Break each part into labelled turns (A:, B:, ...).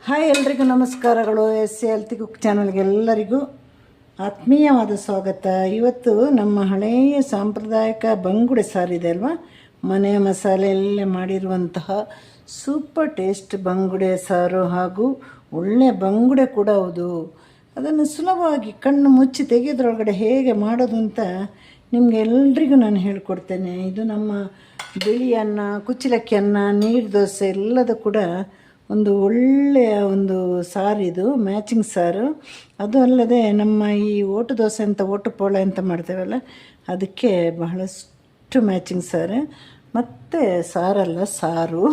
A: Hi ಎಲ್ರಿಗೂ ನಮಸ್ಕಾರಗಳು. S healthy cook ಚಾನಲ್ಗೆ ಎಲ್ಲರಿಗೂ ಆತ್ಮೀಯವಾದ ಸ್ವಾಗತ. ಇವತ್ತು ನಮ್ಮ ಹಳೆಯ ಸಾಂಪ್ರದಾಯಿಕ ಬಂಗುಡೆ ಸಾರಿದೆ ಅಲ್ವಾ, ಮನೆ ಮಸಾಲೆಯಲ್ಲೇ ಮಾಡಿರುವಂತಹ ಸೂಪರ್ ಟೇಸ್ಟ್ ಬಂಗುಡೆ ಸಾರು ಹಾಗೂ ಒಳ್ಳೆಯ ಬಂಗುಡೆ ಕೂಡ ಹೌದು. ಅದನ್ನು ಸುಲಭವಾಗಿ ಕಣ್ಣು ಮುಚ್ಚಿ ತೆಗೆಯೋದ್ರೊಳಗಡೆ ಹೇಗೆ ಮಾಡೋದು ಅಂತ ನಿಮಗೆ ಎಲ್ರಿಗೂ ನಾನು ಹೇಳ್ಕೊಡ್ತೇನೆ. ಇದು ನಮ್ಮ ಬಿಳಿ ಅನ್ನ, ಕುಚ್ಚಲಕ್ಕಿ ಅನ್ನ, ನೀರು ದೋಸೆ ಎಲ್ಲದೂ ಕೂಡ ಒಂದು ಒಳ್ಳೆಯ ಒಂದು ಸಾರು. ಇದು ಮ್ಯಾಚಿಂಗ್ ಸಾರು. ಅದು ಅಲ್ಲದೆ ನಮ್ಮ ಈ ಓಟು ದೋಸೆ ಅಂತ ಓಟು ಪೋಳೆ ಅಂತ ಮಾಡ್ತೇವಲ್ಲ, ಅದಕ್ಕೆ ಬಹಳಷ್ಟು ಮ್ಯಾಚಿಂಗ್ ಸಾರು. ಮತ್ತು ಸಾರಲ್ಲ ಸಾರು,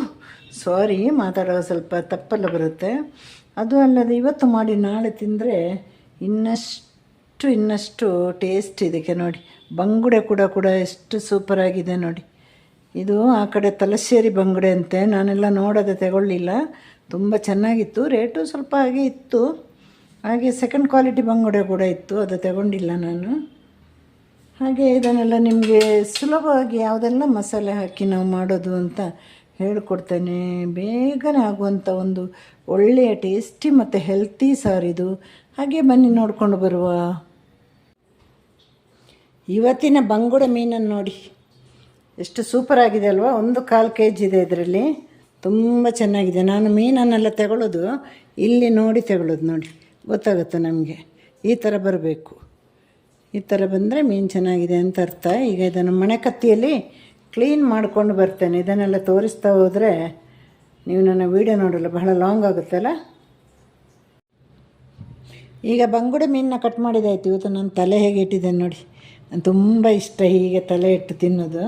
A: ಸಾರಿ ಮಾತಾಡೋ ಸ್ವಲ್ಪ ತಪ್ಪೆಲ್ಲ ಬರುತ್ತೆ. ಅದು ಅಲ್ಲದೆ ಇವತ್ತು ಮಾಡಿ ನಾಳೆ ತಿಂದರೆ ಇನ್ನಷ್ಟು ಟೇಸ್ಟ್ ಇದಕ್ಕೆ. ನೋಡಿ ಬಂಗುಡೆ ಕೂಡ ಎಷ್ಟು ಸೂಪರಾಗಿದೆ ನೋಡಿ. ಇದು ಆ ಕಡೆ ತಲಶ್ಶೇರಿ ಬಂಗುಡೆ ಅಂತೆ. ನಾನೆಲ್ಲ ನೋಡೋದೆ ತಗೊಳ್ಳಿಲ್ಲ, ತುಂಬ ಚೆನ್ನಾಗಿತ್ತು. ರೇಟು ಸ್ವಲ್ಪ ಹಾಗೆ ಇತ್ತು. ಹಾಗೆ ಸೆಕೆಂಡ್ ಕ್ವಾಲಿಟಿ ಬಂಗುಡೆ ಕೂಡ ಇತ್ತು, ಅದು ತಗೊಂಡಿಲ್ಲ ನಾನು. ಹಾಗೆ ಇದನ್ನೆಲ್ಲ ನಿಮಗೆ ಸುಲಭವಾಗಿ ಯಾವುದೆಲ್ಲ ಮಸಾಲೆ ಹಾಕಿ ನಾವು ಮಾಡೋದು ಅಂತ ಹೇಳ್ಕೊಡ್ತೇನೆ. ಬೇಗನೆ ಆಗುವಂಥ ಒಂದು ಒಳ್ಳೆಯ ಟೇಸ್ಟಿ ಮತ್ತು ಹೆಲ್ತಿ ಸಾರಿದು. ಹಾಗೆ ಬನ್ನಿ ನೋಡ್ಕೊಂಡು ಬರುವ. ಇವತ್ತಿನ ಬಂಗುಡೆ ಮೀನನ್ನು ನೋಡಿ ಎಷ್ಟು ಸೂಪರಾಗಿದೆ ಅಲ್ವಾ. 1/4 kg ಇದೆ ಇದರಲ್ಲಿ. ತುಂಬ ಚೆನ್ನಾಗಿದೆ. ನಾನು ಮೀನನ್ನೆಲ್ಲ ತಗೊಳ್ಳೋದು ಇಲ್ಲಿ ನೋಡಿ ತಗೊಳ್ಳೋದು. ನೋಡಿ ಗೊತ್ತಾಗುತ್ತೆ ನಮಗೆ. ಈ ಥರ ಬರಬೇಕು. ಈ ಥರ ಬಂದರೆ ಮೀನು ಚೆನ್ನಾಗಿದೆ ಅಂತ ಅರ್ಥ. ಈಗ ಇದನ್ನು ಮಣೆ ಕತ್ತಿಯಲ್ಲಿ ಕ್ಲೀನ್ ಮಾಡ್ಕೊಂಡು ಬರ್ತೇನೆ. ಇದನ್ನೆಲ್ಲ ತೋರಿಸ್ತಾ ಹೋದರೆ ನೀವು ನನ್ನ ವೀಡಿಯೋ ನೋಡಲ್ಲ, ಬಹಳ ಲಾಂಗ್ ಆಗುತ್ತಲ್ಲ. ಈಗ ಬಂಗುಡೆ ಮೀನನ್ನ ಕಟ್ ಮಾಡಿದಾಯ್ತು. ಇವತ್ತು ನಾನು ತಲೆ ಹೇಗೆ ಇಟ್ಟಿದ್ದೇನೆ ನೋಡಿ. ನಾನು ತುಂಬ ಇಷ್ಟ ಹೀಗೆ ತಲೆ ಇಟ್ಟು ತಿನ್ನೋದು.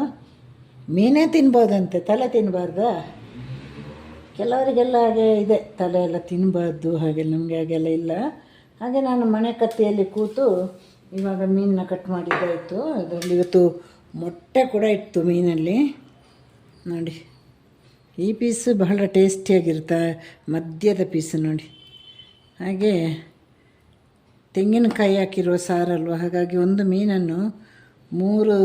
A: ಮೀನೇ ತಿನ್ಬೋದಂತೆ, ತಲೆ ತಿನ್ನಬಾರ್ದಾ? ಕೆಲವರಿಗೆಲ್ಲ ಹಾಗೆ ಇದೆ, ತಲೆ ಎಲ್ಲ ತಿನ್ನಬಾರ್ದು, ಹಾಗೆ ನಮಗೆ ಹಾಗೆಲ್ಲ ಇಲ್ಲ. ಹಾಗೆ ನಾನು ಮಣೆ ಕತ್ತಿಯಲ್ಲಿ ಕೂತು ಇವಾಗ ಮೀನನ್ನ ಕಟ್ ಮಾಡಿದ್ದಾಯಿತು. ಅದರಲ್ಲಿ ಇವತ್ತು ಮೊಟ್ಟೆ ಕೂಡ ಇತ್ತು ಮೀನಲ್ಲಿ ನೋಡಿ. ಈ ಪೀಸು ಬಹಳ ಟೇಸ್ಟಿಯಾಗಿರುತ್ತೆ, ಮಧ್ಯದ ಪೀಸು ನೋಡಿ. ಹಾಗೆ ತೆಂಗಿನಕಾಯಿ ಹಾಕಿರುವ ಸಾರಲ್ವ, ಹಾಗಾಗಿ ಒಂದು ಮೀನನ್ನು 3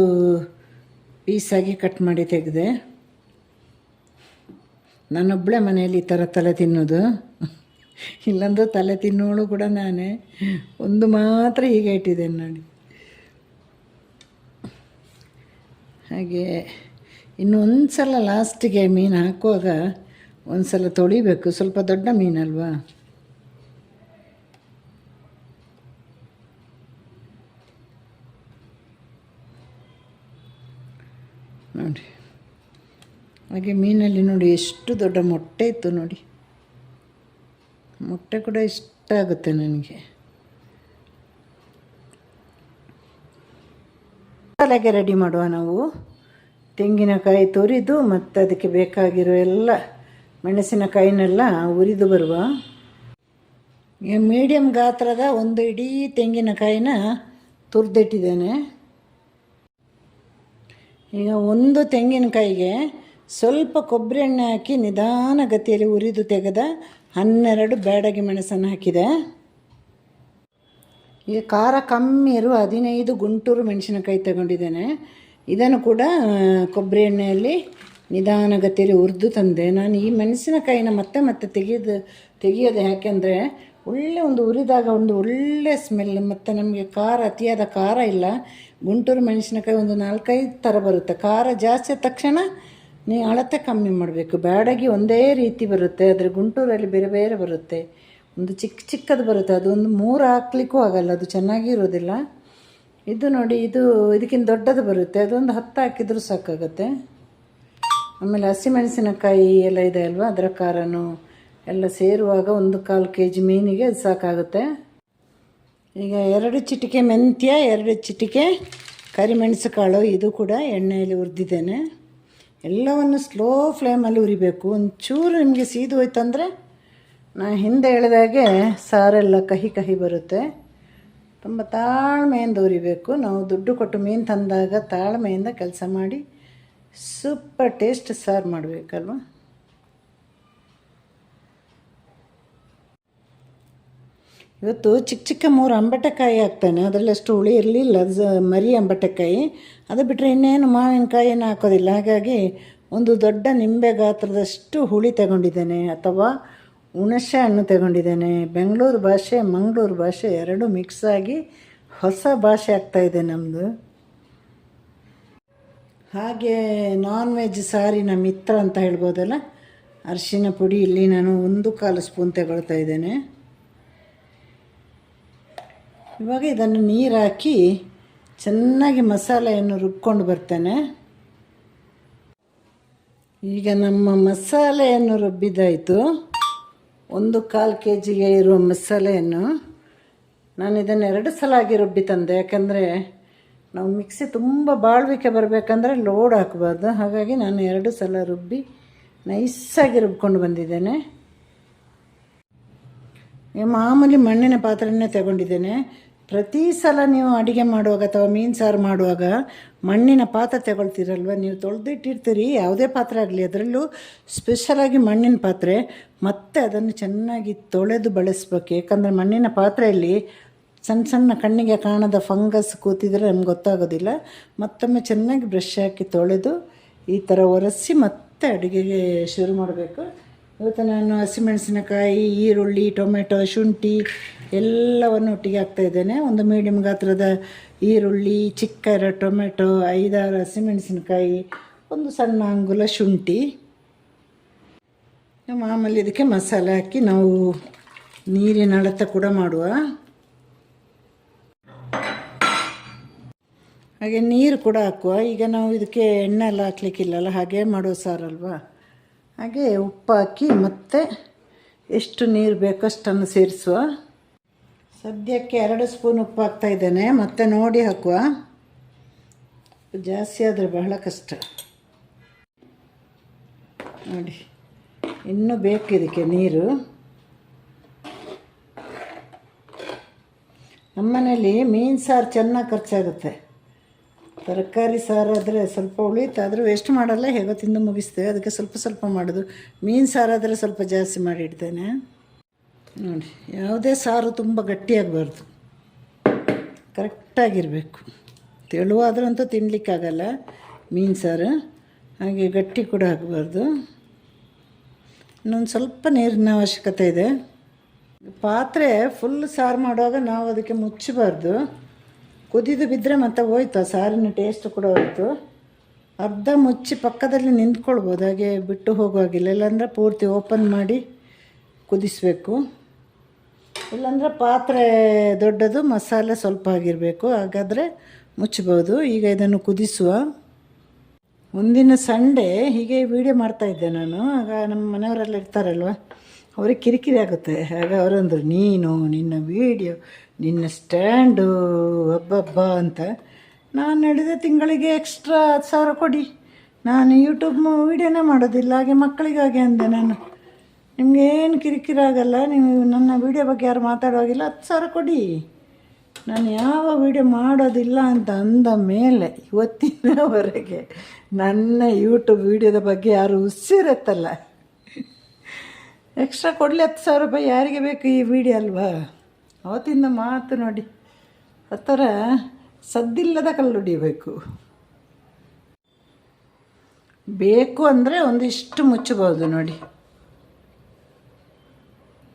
A: ಪೀಸಾಗಿ ಕಟ್ ಮಾಡಿ ತೆಗೆದೆ. ನಾನೊಬ್ಬಳೇ ಮನೆಯಲ್ಲಿ ಈ ಥರ ತಲೆ ತಿನ್ನೋದು, ಇಲ್ಲಂದ್ರೆ ತಲೆ ತಿನ್ನೋಳು ಕೂಡ ನಾನೇ. ಒಂದು ಮಾತ್ರ ಹೀಗೆ ಇಟ್ಟಿದ್ದೇನೆ ನೋಡಿ. ಹಾಗೆ ಇನ್ನು ಒಂದು ಸಲ ಲಾಸ್ಟಿಗೆ ಮೀನು ಹಾಕುವಾಗ ಒಂದು ಸಲ ತೊಳಿಬೇಕು. ಸ್ವಲ್ಪ ದೊಡ್ಡ ಮೀನಲ್ವಾ. ನೋಡಿ ಹಾಗೆ ಮೀನಲ್ಲಿ ನೋಡಿ ಎಷ್ಟು ದೊಡ್ಡ ಮೊಟ್ಟೆ ಇತ್ತು ನೋಡಿ. ಮೊಟ್ಟೆ ಕೂಡ ಇಷ್ಟ ಆಗುತ್ತೆ ನನಗೆ. ಮಸಾಲೆಗೆ ರೆಡಿ ಮಾಡುವ ನಾವು. ತೆಂಗಿನಕಾಯಿ ತುರಿದು ಮತ್ತು ಅದಕ್ಕೆ ಬೇಕಾಗಿರೋ ಎಲ್ಲ ಮೆಣಸಿನಕಾಯಿನೆಲ್ಲ ಉರಿದು ಬರುವ. ಈಗ ಮೀಡಿಯಮ್ ಗಾತ್ರದ ಒಂದು ಇಡೀ ತೆಂಗಿನಕಾಯಿನ ತುರಿದಿಟ್ಟಿದ್ದೇನೆ. ಈಗ ಒಂದು ತೆಂಗಿನಕಾಯಿಗೆ ಸ್ವಲ್ಪ ಕೊಬ್ಬರಿ ಎಣ್ಣೆ ಹಾಕಿ ನಿಧಾನ ಗತಿಯಲ್ಲಿ ಉರಿದು ತೆಗೆದ 12 ಬ್ಯಾಡಗಿ ಮೆಣಸನ್ನು ಹಾಕಿದೆ. ಈಗ ಖಾರ ಕಮ್ಮಿ ಇರುವ 15 ಗುಂಟೂರು ಮೆಣಸಿನಕಾಯಿ ತಗೊಂಡಿದ್ದೇನೆ. ಇದನ್ನು ಕೂಡ ಕೊಬ್ಬರಿ ಎಣ್ಣೆಯಲ್ಲಿ ನಿಧಾನ ಗತಿಯಲ್ಲಿ ಹುರಿದು ತಂದೆ. ನಾನು ಈ ಮೆಣಸಿನಕಾಯಿನ ಮತ್ತೆ ತೆಗೆಯೋದು ಯಾಕೆಂದರೆ ಒಳ್ಳೆ ಒಂದು ಉರಿದಾಗ ಒಂದು ಒಳ್ಳೆ ಸ್ಮೆಲ್, ಮತ್ತು ನಮಗೆ ಖಾರ ಅತಿಯಾದ ಖಾರ ಇಲ್ಲ. ಗುಂಟೂರು ಮೆಣಸಿನಕಾಯಿ ಒಂದು 4-5 ಥರ ಬರುತ್ತೆ. ಖಾರ ಜಾಸ್ತಿ ಆದ ತಕ್ಷಣ ನೀವು ಅಳತೆ ಕಮ್ಮಿ ಮಾಡಬೇಕು. ಬ್ಯಾಡಗಿ ಒಂದೇ ರೀತಿ ಬರುತ್ತೆ, ಆದರೆ ಗುಂಟೂರಲ್ಲಿ ಬೇರೆ ಬೇರೆ ಬರುತ್ತೆ. ಒಂದು ಚಿಕ್ಕದು ಬರುತ್ತೆ, ಅದು ಒಂದು 3 ಹಾಕ್ಲಿಕ್ಕೂ ಆಗಲ್ಲ, ಅದು ಚೆನ್ನಾಗಿ ಇರೋದಿಲ್ಲ. ಇದು ನೋಡಿ, ಇದಕ್ಕಿಂತ ದೊಡ್ಡದು ಬರುತ್ತೆ, ಅದೊಂದು 10 ಹಾಕಿದರೂ ಸಾಕಾಗುತ್ತೆ. ಆಮೇಲೆ ಹಸಿಮೆಣಸಿನಕಾಯಿ ಎಲ್ಲ ಇದೆ ಅಲ್ವಾ, ಅದರ ಖಾರನೂ ಎಲ್ಲ ಸೇರುವಾಗ 1/4 kg ಮೀನಿಗೆ ಅದು ಸಾಕಾಗುತ್ತೆ. ಈಗ 2 ಚಿಟಿಕೆ ಮೆಂತ್ಯ, 2 ಚಿಟಿಕೆ ಕರಿಮೆಣಸು ಕಾಳು, ಇದು ಕೂಡ ಎಣ್ಣೆಯಲ್ಲಿ ಹುರಿದಿದ್ದೇನೆ. ಎಲ್ಲವನ್ನು ಸ್ಲೋ ಫ್ಲೇಮಲ್ಲಿ ಉರಿಬೇಕು. ಒಂಚೂರು ನಿಮಗೆ ಸೀದು ಹೋಯ್ತಂದರೆ ನಾನು ಹಿಂದೆ ಹೇಳಿದಾಗೆ ಸಾರೆಲ್ಲ ಕಹಿ ಬರುತ್ತೆ. ತುಂಬ ತಾಳ್ಮೆಯಿಂದ ಉರಿಬೇಕು. ನಾವು ದುಡ್ಡು ಕೊಟ್ಟು ಮೀನು ತಂದಾಗ ತಾಳ್ಮೆಯಿಂದ ಕೆಲಸ ಮಾಡಿ ಸೂಪರ್ ಟೇಸ್ಟ್ ಸಾರು ಮಾಡಬೇಕಲ್ವ. ಇವತ್ತು ಚಿಕ್ಕ 3 ಅಂಬಟೆಕಾಯಿ ಹಾಕ್ತಾನೆ. ಅದರಲ್ಲಿ ಅಷ್ಟು ಹುಳಿ ಇರಲಿಲ್ಲ, ಅದು ಮರಿ ಅಂಬಟೆಕಾಯಿ. ಅದು ಬಿಟ್ಟರೆ ಇನ್ನೇನು ಮಾವಿನಕಾಯಿಯನ್ನು ಹಾಕೋದಿಲ್ಲ. ಹಾಗಾಗಿ ಒಂದು ದೊಡ್ಡ ನಿಂಬೆ ಗಾತ್ರದಷ್ಟು ಹುಳಿ ತಗೊಂಡಿದ್ದೇನೆ, ಅಥವಾ ಹುಣಸೆ ಹಣ್ಣು ತಗೊಂಡಿದ್ದೇನೆ. ಬೆಂಗಳೂರು ಭಾಷೆ ಮಂಗಳೂರು ಭಾಷೆ ಎರಡೂ ಮಿಕ್ಸ್ ಆಗಿ ಹೊಸ ಭಾಷೆ ಆಗ್ತಾಯಿದೆ ನಮ್ಮದು. ಹಾಗೆ ನಾನ್ ವೆಜ್ ಸಾರಿನ ಮಿತ್ರ ಅಂತ ಹೇಳ್ಬೋದಲ್ಲ, ಅರಿಶಿನ ಪುಡಿ ಇಲ್ಲಿ ನಾನು 1/4 ಸ್ಪೂನ್ ತಗೊಳ್ತಾ ಇದ್ದೇನೆ. ಇವಾಗ ಇದನ್ನು ನೀರು ಹಾಕಿ ಚೆನ್ನಾಗಿ ಮಸಾಲೆಯನ್ನು ರುಬ್ಕೊಂಡು ಬರ್ತೇನೆ. ಈಗ ನಮ್ಮ ಮಸಾಲೆಯನ್ನು ರುಬ್ಬಿದ್ದಾಯಿತು. 1/4 kg ಇರುವ ಮಸಾಲೆಯನ್ನು ನಾನು ಇದನ್ನು 2 ಸಲ ಆಗಿ ರುಬ್ಬಿ ತಂದೆ. ಯಾಕಂದರೆ ನಾವು ಮಿಕ್ಸಿ ತುಂಬ ಬಾಳ್ವಿಕೆ ಬರಬೇಕಂದ್ರೆ ಲೋಡ್ ಹಾಕಬಾರ್ದು. ಹಾಗಾಗಿ ನಾನು 2 ಸಲ ರುಬ್ಬಿ ನೈಸಾಗಿ ರುಬ್ಕೊಂಡು ಬಂದಿದ್ದೇನೆ. ಮಾಮೂಲಿ ಮಣ್ಣಿನ ಪಾತ್ರೆಯನ್ನೇ ತಗೊಂಡಿದ್ದೇನೆ. ಪ್ರತಿ ಸಲ ನೀವು ಅಡುಗೆ ಮಾಡುವಾಗ ಅಥವಾ ಮೀನು ಸಾರು ಮಾಡುವಾಗ ಮಣ್ಣಿನ ಪಾತ್ರೆ ತಗೊಳ್ತೀರಲ್ವ, ನೀವು ತೊಳೆದಿಟ್ಟಿರ್ತೀರಿ ಯಾವುದೇ ಪಾತ್ರೆ ಆಗಲಿ, ಅದರಲ್ಲೂ ಸ್ಪೆಷಲಾಗಿ ಮಣ್ಣಿನ ಪಾತ್ರೆ. ಮತ್ತು ಅದನ್ನು ಚೆನ್ನಾಗಿ ತೊಳೆದು ಬಳಸಬೇಕು. ಯಾಕಂದರೆ ಮಣ್ಣಿನ ಪಾತ್ರೆಯಲ್ಲಿ ಸಣ್ಣ ಸಣ್ಣ ಕಣ್ಣಿಗೆ ಕಾಣದ ಫಂಗಸ್ ಕೂತಿದ್ರೆ ನಮ್ಗೆ ಗೊತ್ತಾಗೋದಿಲ್ಲ. ಮತ್ತೊಮ್ಮೆ ಚೆನ್ನಾಗಿ ಬ್ರಷ್ ಹಾಕಿ ತೊಳೆದು ಈ ಥರ ಒರೆಸಿ ಮತ್ತೆ ಅಡುಗೆಗೆ ಶುರು ಮಾಡಬೇಕು. ಇವತ್ತು ನಾನು ಹಸಿಮೆಣಸಿನಕಾಯಿ, ಈರುಳ್ಳಿ, ಟೊಮೆಟೊ, ಶುಂಠಿ ಎಲ್ಲವನ್ನು ಒಟ್ಟಿಗೆ ಹಾಕ್ತಾಯಿದ್ದೇನೆ. ಒಂದು ಮೀಡಿಯಮ್ ಗಾತ್ರದ ಈರುಳ್ಳಿ, ಚಿಕ್ಕ 2 ಟೊಮೆಟೊ, 5-6 ಹಸಿಮೆಣಸಿನಕಾಯಿ, ಒಂದು ಸಣ್ಣ ಅಂಗುಲ ಶುಂಠಿ. ಮಾಮೂಲಿ ಇದಕ್ಕೆ ಮಸಾಲೆ ಹಾಕಿ ನಾವು ನೀರಿನ ಅಳತೆ ಕೂಡ ಮಾಡುವ. ಹಾಗೆ ನೀರು ಕೂಡ ಹಾಕುವ. ಈಗ ನಾವು ಇದಕ್ಕೆ ಎಣ್ಣೆ ಎಲ್ಲ ಹಾಕ್ಲಿಕ್ಕಿಲ್ಲಲ್ಲ, ಹಾಗೆ ಮಾಡೋ ಸಾರಲ್ವ. ಹಾಗೆ ಉಪ್ಪು ಹಾಕಿ ಮತ್ತೆ ಎಷ್ಟು ನೀರು ಬೇಕೋ ಅಷ್ಟನ್ನು ಸೇರಿಸುವ. ಸದ್ಯಕ್ಕೆ 2 ಸ್ಪೂನ್ ಉಪ್ಪು ಹಾಕ್ತಾಯಿದ್ದೇನೆ. ಮತ್ತೆ ನೋಡಿ ಹಾಕುವ. ಜಾಸ್ತಿ ಆದರೆ ಬಹಳ ಕಷ್ಟ. ನೋಡಿ, ಇನ್ನೂ ಬೇಕು ಇದಕ್ಕೆ ನೀರು. ನಮ್ಮನೇಲಿ ಮೀನು ಸಾರು ಚೆನ್ನಾಗಿ ಖರ್ಚಾಗುತ್ತೆ. ತರಕಾರಿ ಸಾರಾದರೆ ಸ್ವಲ್ಪ ಉಳಿತಾದರೂ ವೇಸ್ಟ್ ಮಾಡಲ್ಲ, ಹೇಗೋ ತಿಂದು ಮುಗಿಸ್ತೇವೆ. ಅದಕ್ಕೆ ಸ್ವಲ್ಪ ಸ್ವಲ್ಪ ಮಾಡೋದು. ಮೀನು ಸಾರಾದರೆ ಸ್ವಲ್ಪ ಜಾಸ್ತಿ ಮಾಡಿಡ್ತೇನೆ. ನೋಡಿ, ಯಾವುದೇ ಸಾರು ತುಂಬ ಗಟ್ಟಿಯಾಗಬಾರ್ದು, ಕರೆಕ್ಟಾಗಿರಬೇಕು. ತೆಳುವಾದ್ರಂತೂ ತಿನ್ನಲಿಕ್ಕಾಗಲ್ಲ ಮೀನು ಸಾರು. ಹಾಗೆ ಗಟ್ಟಿ ಕೂಡ ಆಗಬಾರ್ದು. ಇನ್ನೊಂದು ಸ್ವಲ್ಪ ನೀರಿನ ಅವಶ್ಯಕತೆ ಇದೆ. ಪಾತ್ರೆ ಫುಲ್ ಸಾರು ಮಾಡುವಾಗ ನಾವು ಅದಕ್ಕೆ ಮುಚ್ಚಬಾರ್ದು. ಕುದಿದು ಬಿದ್ದರೆ ಮತ್ತೆ ಹೋಯ್ತು, ಸಾರಿನ ಟೇಸ್ಟ್ ಕೂಡ ಹೋಯ್ತು. ಅರ್ಧ ಮುಚ್ಚಿ ಪಕ್ಕದಲ್ಲಿ ನಿಂತ್ಕೊಳ್ಬೋದು, ಹಾಗೆ ಬಿಟ್ಟು ಹೋಗುವಾಗಿಲ್ಲ. ಇಲ್ಲಾಂದರೆ ಪೂರ್ತಿ ಓಪನ್ ಮಾಡಿ ಕುದಿಸಬೇಕು. ಇಲ್ಲಾಂದರೆ ಪಾತ್ರೆ ದೊಡ್ಡದು, ಮಸಾಲೆ ಸ್ವಲ್ಪ ಆಗಿರಬೇಕು, ಹಾಗಾದರೆ ಮುಚ್ಚಬಹುದು. ಈಗ ಇದನ್ನು ಕುದಿಸುವ. ಮುಂದಿನ ಸಂಡೇ ಹೀಗೆ ವೀಡಿಯೋ ಮಾಡ್ತಾಯಿದ್ದೆ ನಾನು. ಆಗ ನಮ್ಮ ಮನೆಯವರೆಲ್ಲ ಇರ್ತಾರಲ್ವ, ಅವ್ರಿಗೆ ಕಿರಿಕಿರಿ ಆಗುತ್ತೆ. ಆಗ ಅವರಂದರು, ನೀನು ನಿನ್ನ ವೀಡಿಯೋ, ನಿನ್ನ ಸ್ಟ್ಯಾಂಡು, ಹಬ್ಬ ಅಂತ. ನಾನು ಹೇಳಿದೆ, ತಿಂಗಳಿಗೆ ಎಕ್ಸ್ಟ್ರಾ 10,000 ಕೊಡಿ, ನಾನು ಯೂಟ್ಯೂಬ್ ವೀಡಿಯೋನೇ ಮಾಡೋದಿಲ್ಲ, ಹಾಗೆ ಮಕ್ಕಳಿಗಾಗಿ ಅಂದೆ ನಾನು. ನಿಮಗೇನು ಕಿರಿಕಿರಿ ಆಗಲ್ಲ, ನೀವು ನನ್ನ ವೀಡಿಯೋ ಬಗ್ಗೆ ಯಾರು ಮಾತಾಡೋವಾಗಿಲ್ಲ, 10,000 ಕೊಡಿ, ನಾನು ಯಾವ ವೀಡಿಯೋ ಮಾಡೋದಿಲ್ಲ ಅಂತ ಅಂದ ಮೇಲೆ ಇವತ್ತಿನವರೆಗೆ ನನ್ನ ಯೂಟ್ಯೂಬ್ ವೀಡಿಯೋದ ಬಗ್ಗೆ ಯಾರು ಉಸಿರೆತ್ತಲ್ಲ. ಎಕ್ಸ್ಟ್ರಾ ಕೊಡಲಿ 10,000 ರೂಪಾಯಿ, ಯಾರಿಗೆ ಬೇಕು ಈ ವಿಡಿಯೋ ಅಲ್ವಾ? ಅವತ್ತಿಂದ ಮಾತು ನೋಡಿ, ಆ ಥರ ಸದ್ದಿಲ್ಲದ ಕಲ್ಲು ಹೊಡಿಬೇಕು. ಬೇಕು ಅಂದರೆ ಒಂದಿಷ್ಟು ಮುಚ್ಚಬಹುದು ನೋಡಿ.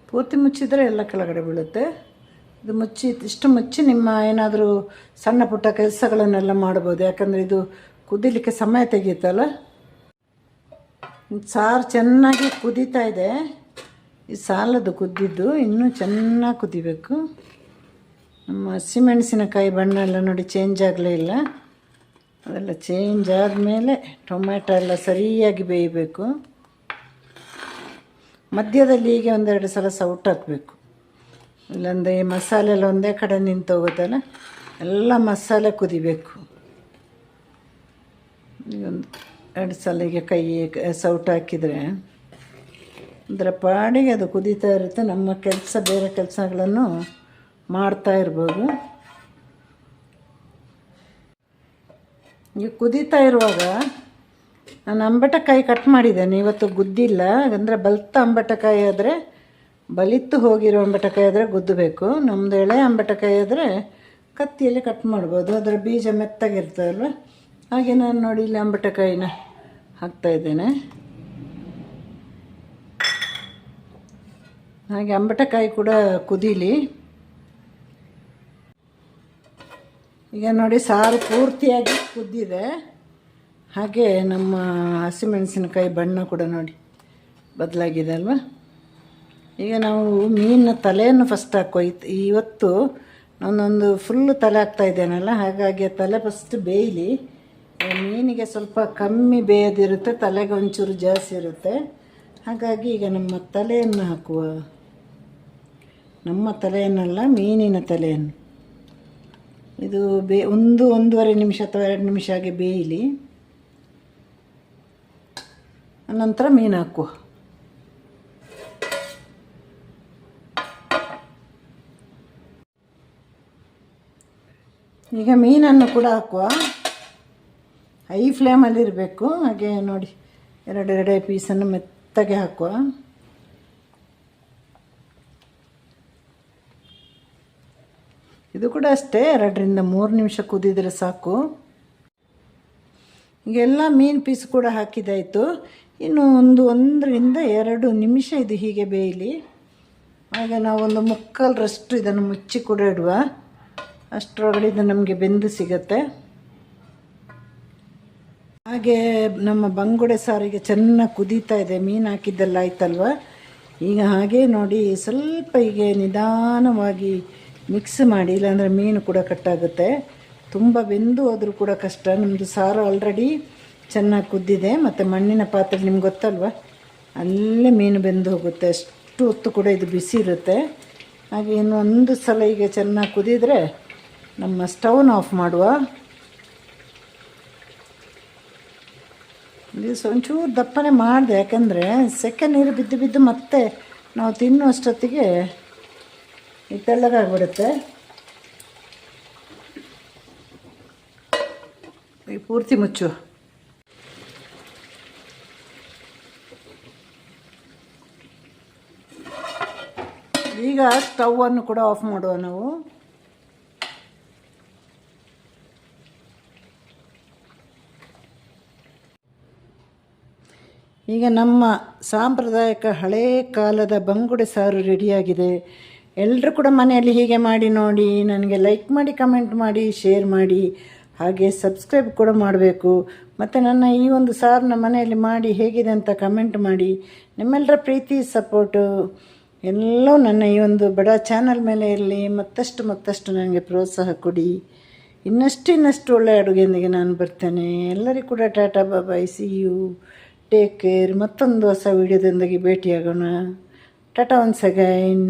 A: ಪೂರ್ತಿ ಮುಚ್ಚಿದರೆ ಎಲ್ಲ ಕೆಳಗಡೆ ಬೀಳುತ್ತೆ. ಇದು ಇಷ್ಟು ಮುಚ್ಚಿ ನಿಮ್ಮ ಏನಾದರೂ ಸಣ್ಣ ಪುಟ್ಟ ಕೆಲಸಗಳನ್ನೆಲ್ಲ ಮಾಡ್ಬೋದು. ಯಾಕಂದರೆ ಇದು ಕುದಿಲಿಕ್ಕೆ ಸಮಯ ತೆಗೀತಲ್ಲ. ಸಾರು ಚೆನ್ನಾಗಿ ಕುದೀತಾ ಇದೆ. ಈ ಸಾಲದು ಕುದ್ದಿದ್ದು ಇನ್ನೂ ಚೆನ್ನಾಗಿ ಕುದಿಬೇಕು. ನಮ್ಮ ಹಸಿಮೆಣಸಿನಕಾಯಿ ಬಣ್ಣ ಎಲ್ಲ ನೋಡಿ ಚೇಂಜ್ ಆಗಲೇ ಇಲ್ಲ. ಅದೆಲ್ಲ ಚೇಂಜ್ ಆದಮೇಲೆ ಟೊಮೆಟೊ ಎಲ್ಲ ಸರಿಯಾಗಿ ಬೇಯಬೇಕು. ಮಧ್ಯದಲ್ಲಿ ಹೀಗೆ 1-2 ಸಲ ಸೌಟ್ ಹಾಕಬೇಕು. ಇಲ್ಲಾಂದರೆ ಈ ಮಸಾಲೆ ಎಲ್ಲ ಒಂದೇ ಕಡೆ ನಿಂತು ಹೋಗುತ್ತಲ್ಲ, ಎಲ್ಲ ಮಸಾಲೆ ಕುದಿಬೇಕು. ಒಂದು 2 ಸಲ ಹೀಗೆ ಕೈ ಸೌಟ್ ಹಾಕಿದರೆ ಅದರ ಪಾಡಿಗೆ ಅದು ಕುದೀತಾ ಇರುತ್ತೆ. ನಮ್ಮ ಬೇರೆ ಕೆಲಸಗಳನ್ನು ಮಾಡ್ತಾ ಇರ್ಬೋದು. ಈಗ ಕುದೀತಾ ಇರುವಾಗ ನಾನು ಅಂಬಟಕಾಯಿ ಕಟ್ ಮಾಡಿದ್ದೇನೆ. ಇವತ್ತು ಗುದ್ದಿಲ್ಲ, ಅಂದರೆ ಬಲ್ತ ಅಂಬಟಕಾಯಿ ಆದರೆ, ಬಲಿತ್ತು ಹೋಗಿರೋ ಅಂಬಟಕಾಯಿ ಆದರೆ ಗುದ್ದಬೇಕು. ನಮ್ಮದು ಎಳೆ ಅಂಬಟಕಾಯಿ ಆದರೆ ಕತ್ತಿಯಲ್ಲಿ ಕಟ್ ಮಾಡ್ಬೋದು, ಅದರ ಬೀಜ ಮೆತ್ತಾಗಿರ್ತದಲ್ವ. ಹಾಗೆ ನಾನು ನೋಡಿ ಇಲ್ಲಿ ಅಂಬಟಕಾಯಿನ ಹಾಕ್ತಾಯಿದ್ದೇನೆ. ಹಾಗೆ ಅಂಬಟಕಾಯಿ ಕೂಡ ಕುದೀಲಿ. ಈಗ ನೋಡಿ ಸಾರು ಪೂರ್ತಿಯಾಗಿ ಕುದ್ದಿದೆ. ಹಾಗೆ ನಮ್ಮ ಹಸಿಮೆಣಸಿನಕಾಯಿ ಬಣ್ಣ ಕೂಡ ನೋಡಿ ಬದಲಾಗಿದೆ ಅಲ್ವಾ. ಈಗ ನಾವು ಮೀನಿನ ತಲೆಯನ್ನು ಫಸ್ಟ್ ಇವತ್ತು ನಾನೊಂದು ಫುಲ್ಲು ತಲೆ ಹಾಕ್ತಾ ಇದ್ದೇನಲ್ಲ, ಹಾಗಾಗಿ ಆ ತಲೆ ಫಸ್ಟ್ ಬೇಯಲಿ. ಮೀನಿಗೆ ಸ್ವಲ್ಪ ಕಮ್ಮಿ ಬೇಯೋದಿರುತ್ತೆ, ತಲೆಗೆ ಒಂಚೂರು ಜಾಸ್ತಿ ಇರುತ್ತೆ. ಹಾಗಾಗಿ ಈಗ ನಮ್ಮ ತಲೆಯನ್ನು ಹಾಕುವ, ನಮ್ಮ ತಲೆಯನ್ನಲ್ಲ ಮೀನಿನ ತಲೆಯನ್ನು. ಇದು ಒಂದೂವರೆ ನಿಮಿಷ ಅಥವಾ 2 ನಿಮಿಷ ಹಾಗೆ ಬೇಯಲಿ. ನಂತರ ಮೀನು ಹಾಕುವ. ಈಗ ಮೀನನ್ನು ಕೂಡ ಹಾಕುವ. ಹೈ ಫ್ಲೇಮಲ್ಲಿ ಇರಬೇಕು. ಹಾಗೆ ನೋಡಿ ಎರಡೆರಡೇ ಪೀಸನ್ನು ಮೆತ್ತಗೆ ಹಾಕುವ. ಇದು ಕೂಡ ಅಷ್ಟೇ 2ರಿಂದ 3 ನಿಮಿಷ ಕುದಿದರೆ ಸಾಕು. ಈಗೆಲ್ಲ ಮೀನು ಪೀಸ್ ಕೂಡ ಹಾಕಿದಾಯಿತು. ಇನ್ನು 1ರಿಂದ 2 ನಿಮಿಷ ಇದು ಹೀಗೆ ಬೇಯಲಿ. ಹಾಗೆ ನಾವೊಂದು ಮುಕ್ಕಾಲರಷ್ಟು ಇದನ್ನು ಮುಚ್ಚಿ ಕೂಡ ಇಡುವ. ಅಷ್ಟರೊಳಗಡೆ ಇದು ನಮಗೆ ಬೆಂದು ಸಿಗತ್ತೆ. ಹಾಗೆ ನಮ್ಮ ಬಂಗುಡೆ ಸಾರಿಗೆ ಚೆನ್ನಾಗಿ ಕುದೀತಾ ಇದೆ. ಮೀನು ಹಾಕಿದ್ದೆಲ್ಲ ಆಯ್ತಲ್ವ. ಈಗ ಹಾಗೆ ನೋಡಿ ಸ್ವಲ್ಪ ಹೀಗೆ ನಿಧಾನವಾಗಿ ಮಿಕ್ಸ್ ಮಾಡಿ, ಇಲ್ಲಾಂದರೆ ಮೀನು ಕೂಡ ಕಟ್ಟಾಗುತ್ತೆ. ತುಂಬ ಬೆಂದು ಹೋದರೂ ಕೂಡ ಕಷ್ಟ. ನಮ್ಮದು ಸಾರು ಆಲ್ರೆಡಿ ಚೆನ್ನಾಗಿ ಕುದ್ದಿದೆ. ಮತ್ತು ಮಣ್ಣಿನ ಪಾತ್ರೆ ನಿಮ್ಗೆ ಗೊತ್ತಲ್ವ, ಅಲ್ಲೇ ಮೀನು ಬೆಂದು ಹೋಗುತ್ತೆ. ಅಷ್ಟು ಹೊತ್ತು ಕೂಡ ಇದು ಬಿಸಿ ಇರುತ್ತೆ. ಹಾಗೆ ಇನ್ನೊಂದು ಸಲ ಈಗ ಚೆನ್ನಾಗಿ ಕುದಿದ್ರೆ ನಮ್ಮ ಸ್ಟವ್ನ ಆಫ್ ಮಾಡುವ. ಇದು ಒಂಚೂರು ದಪ್ಪನೆ ಮಾಡಿದೆ, ಯಾಕಂದರೆ ಸೆಕೆ ನೀರು ಬಿದ್ದು ಬಿದ್ದು ಮತ್ತೆ ನಾವು ತಿನ್ನುವಷ್ಟೊತ್ತಿಗೆ ಇದು ತೆಳ್ಳಗಾಗ್ಬಿಡುತ್ತೆ. ಈಗ ಪೂರ್ತಿ ಮುಚ್ಚು. ಈಗ ಸ್ಟವನ್ನು ಕೂಡ ಆಫ್ ಮಾಡುವ ನಾವು. ಈಗ ನಮ್ಮ ಸಾಂಪ್ರದಾಯಿಕ ಹಳೇ ಕಾಲದ ಬಂಗುಡೆ ಸಾರು ರೆಡಿಯಾಗಿದೆ. ಎಲ್ಲರೂ ಕೂಡ ಮನೆಯಲ್ಲಿ ಹೀಗೆ ಮಾಡಿ ನೋಡಿ. ನನಗೆ ಲೈಕ್ ಮಾಡಿ, ಕಮೆಂಟ್ ಮಾಡಿ, ಶೇರ್ ಮಾಡಿ, ಹಾಗೆ ಸಬ್ಸ್ಕ್ರೈಬ್ ಕೂಡ ಮಾಡಬೇಕು. ಮತ್ತು ನನ್ನ ಈ ಒಂದು ಸಾರನ್ನ ಮನೆಯಲ್ಲಿ ಮಾಡಿ ಹೇಗಿದೆ ಅಂತ ಕಮೆಂಟ್ ಮಾಡಿ. ನಿಮ್ಮೆಲ್ಲರ ಪ್ರೀತಿ ಸಪೋರ್ಟು ಎಲ್ಲವೂ ನನ್ನ ಈ ಒಂದು ಬಡ ಚಾನಲ್ ಮೇಲೆ ಇರಲಿ. ಮತ್ತಷ್ಟು ನನಗೆ ಪ್ರೋತ್ಸಾಹ ಕೊಡಿ. ಇನ್ನಷ್ಟು ಒಳ್ಳೆಯ ಅಡುಗೆಯೊಂದಿಗೆ ನಾನು ಬರ್ತೇನೆ. ಎಲ್ಲರಿಗೂ ಕೂಡ ಟಾಟಾ ಬಾಯ್, ಸಿ ಯು, ಟೇಕ್ ಕೇರ್. ಮತ್ತೊಂದು ಹೊಸ ವೀಡಿಯೋದೊಂದಿಗೆ ಭೇಟಿಯಾಗೋಣ. Tata once again.